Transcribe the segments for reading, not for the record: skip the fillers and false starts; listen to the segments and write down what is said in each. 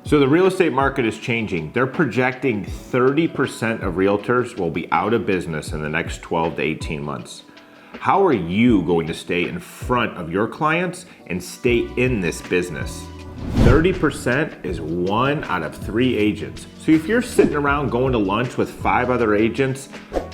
So the real estate market is changing. They're projecting 30% of realtors will be out of business in the next 12 to 18 months. How are you going to stay in front of your clients and stay in this business? 30% is 1 out of 3 agents. So if you're sitting around going to lunch with 5 other agents,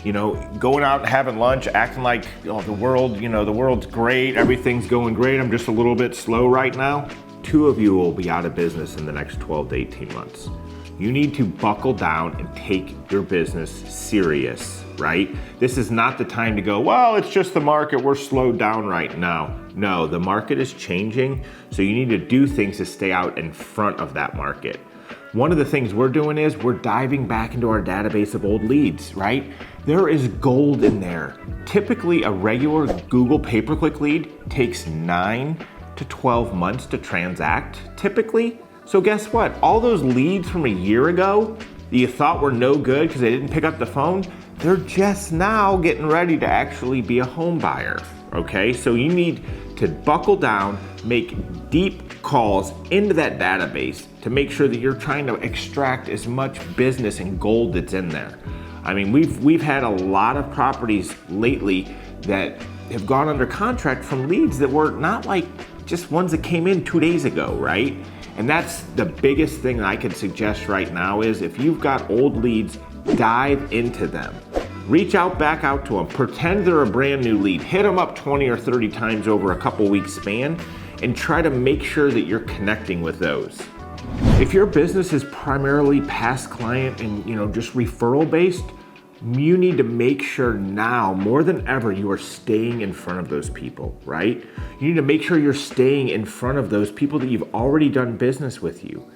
going out and having lunch, acting like the world's great, everything's going great, I'm just a little bit slow right now, 2 of you will be out of business in the next 12 to 18 months. You need to buckle down and take your business serious, right? This is not the time to go, well, it's just the market, we're slowed down right now. No, the market is changing, so you need to do things to stay out in front of that market. One of the things we're doing is we're diving back into our database of old leads, right? There is gold in there. Typically, a regular Google pay-per-click lead takes 9 to 12 months to transact, typically. So guess what? All those leads from a year ago that you thought were no good because they didn't pick up the phone, they're just now getting ready to actually be a home buyer, okay? So you need to buckle down, make deep calls into that database to make sure that you're trying to extract as much business and gold that's in there. I mean, we've had a lot of properties lately that have gone under contract from leads that were not like just ones that came in 2 days ago, right? And that's the biggest thing I could suggest right now is if you've got old leads, dive into them. Reach out back out to them. Pretend they're a brand new lead. Hit them up 20 or 30 times over a couple weeks span and try to make sure that you're connecting with those. If your business is primarily past client and just referral based, you need to make sure now more than ever you are staying in front of those people, right? You need to make sure you're staying in front of those people that you've already done business with you.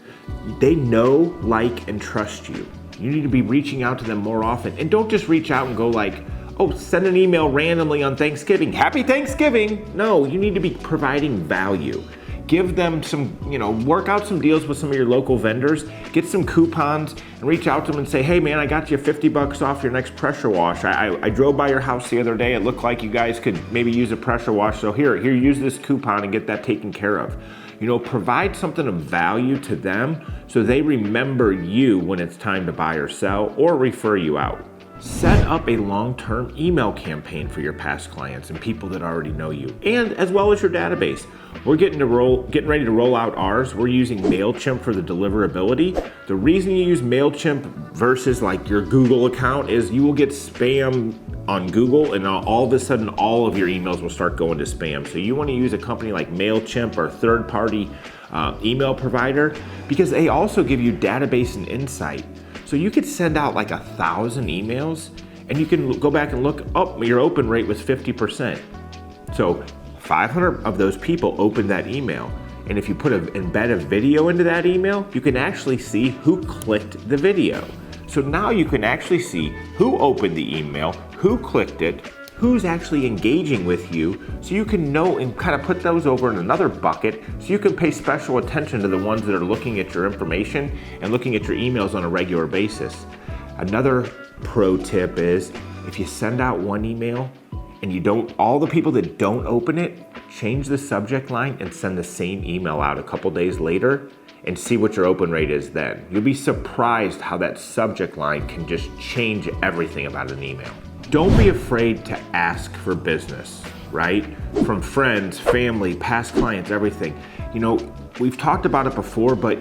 They know, like, and trust you. You need to be reaching out to them more often. And don't just reach out and go like, oh, send an email randomly on Thanksgiving. Happy Thanksgiving. No, you need to be providing value. Give them some, work out some deals with some of your local vendors, get some coupons and reach out to them and say, hey man, I got you $50 off your next pressure wash. I drove by your house the other day. It looked like you guys could maybe use a pressure wash. So here, use this coupon and get that taken care of. Provide something of value to them so they remember you when it's time to buy or sell or refer you out. Set up a long-term email campaign for your past clients and people that already know you, and as well as your database. We're getting ready to roll out ours. We're using MailChimp for the deliverability. The reason you use MailChimp versus like your Google account is you will get spam on Google and all of a sudden all of your emails will start going to spam. So you want to use a company like MailChimp or third-party email provider because they also give you database and insight. So you could send out like 1,000 emails and you can go back and look, your open rate was 50%. So 500 of those people opened that email. And if you embed a video into that email, you can actually see who clicked the video. So now you can actually see who opened the email, who clicked it, who's actually engaging with you, so you can know and kind of put those over in another bucket so you can pay special attention to the ones that are looking at your information and looking at your emails on a regular basis. Another pro tip is if you send out one email and all the people that don't open it, change the subject line and send the same email out a couple days later and see what your open rate is then. You'll be surprised how that subject line can just change everything about an email. Don't be afraid to ask for business, right? From friends, family, past clients, everything. We've talked about it before, but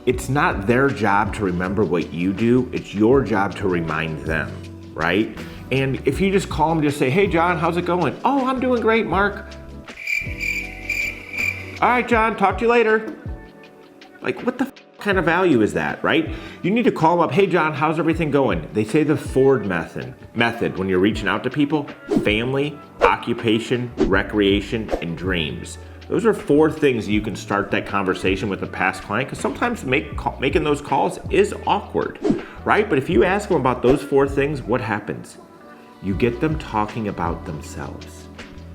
it's not their job to remember what you do. It's your job to remind them, right? And if you just call them, just say, hey John, how's it going? Oh, I'm doing great, Mark. All right, John, talk to you later. Like, what the kind of value is that, right? You need to call them up. Hey John, how's everything going? They say the Ford method when you're reaching out to people: family, occupation, recreation, and dreams. Those are 4 things you can start that conversation with a past client, because sometimes making those calls is awkward, right? But if you ask them about those 4 things, what happens? You get them talking about themselves.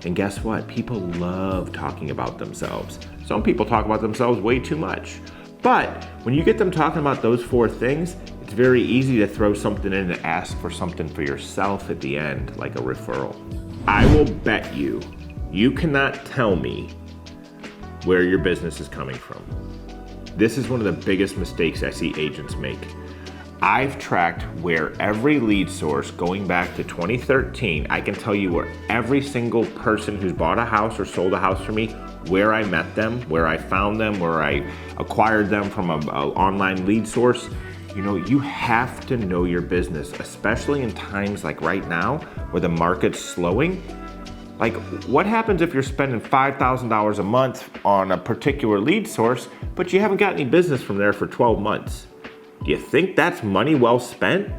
And guess what? People love talking about themselves. Some people talk about themselves way too much. But when you get them talking about those 4 things, it's very easy to throw something in and ask for something for yourself at the end, like a referral. I will bet you cannot tell me where your business is coming from. This is one of the biggest mistakes I see agents make. I've tracked where every lead source going back to 2013, I can tell you where every single person who's bought a house or sold a house for me, where I met them, where I found them, where I acquired them from an online lead source. You know, you have to know your business, especially in times like right now where the market's slowing. Like, what happens if you're spending $5,000 a month on a particular lead source, but you haven't got any business from there for 12 months? Do you think that's money well spent?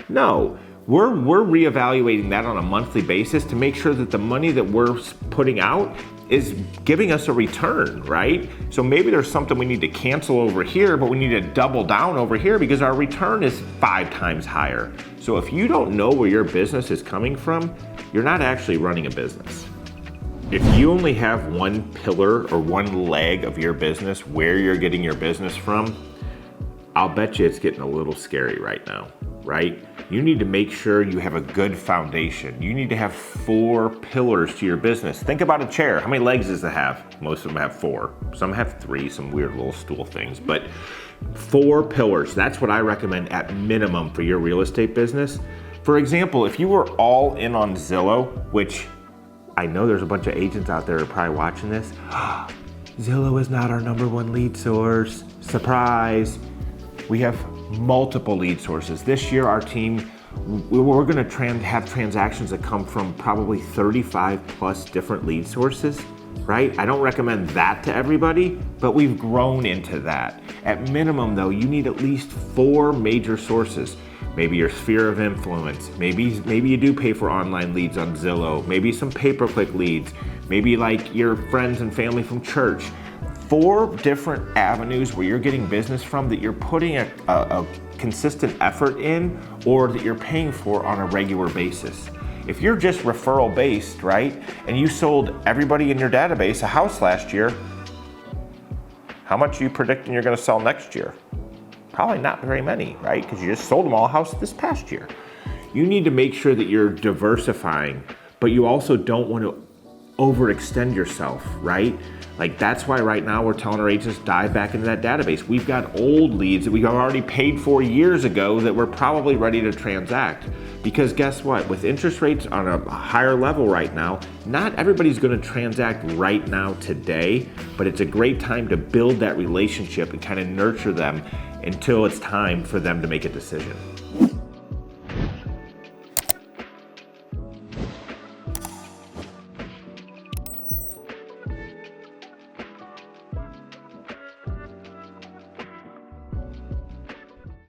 No, we're reevaluating that on a monthly basis to make sure that the money that we're putting out is giving us a return, right? So maybe there's something we need to cancel over here, but we need to double down over here because our return is 5 times higher. So if you don't know where your business is coming from, you're not actually running a business. If you only have one pillar or one leg of your business where you're getting your business from, I'll bet you it's getting a little scary right now, right? You need to make sure you have a good foundation. You need to have 4 pillars to your business. Think about a chair. How many legs does it have? Most of them have 4. Some have 3, some weird little stool things, but 4 pillars. That's what I recommend at minimum for your real estate business. For example, if you were all in on Zillow, which I know there's a bunch of agents out there who are probably watching this. Zillow is not our #1 lead source. Surprise. We have multiple lead sources. This year, our team, we're gonna have transactions that come from probably 35 plus different lead sources, right? I don't recommend that to everybody, but we've grown into that. At minimum though, you need at least 4 major sources. Maybe your sphere of influence. Maybe you do pay for online leads on Zillow. Maybe some pay-per-click leads. Maybe like your friends and family from church. 4 different avenues where you're getting business from that you're putting a consistent effort in or that you're paying for on a regular basis. If you're just referral based, right, and you sold everybody in your database a house last year, how much are you predicting you're gonna sell next year? Probably not very many, right? Because you just sold them all a house this past year. You need to make sure that you're diversifying, but you also don't want to overextend yourself, right? Like that's why right now we're telling our agents dive back into that database. We've got old leads that we already paid for years ago that we're probably ready to transact. Because guess what? With interest rates on a higher level right now, not everybody's gonna transact right now today, but it's a great time to build that relationship and kind of nurture them until it's time for them to make a decision.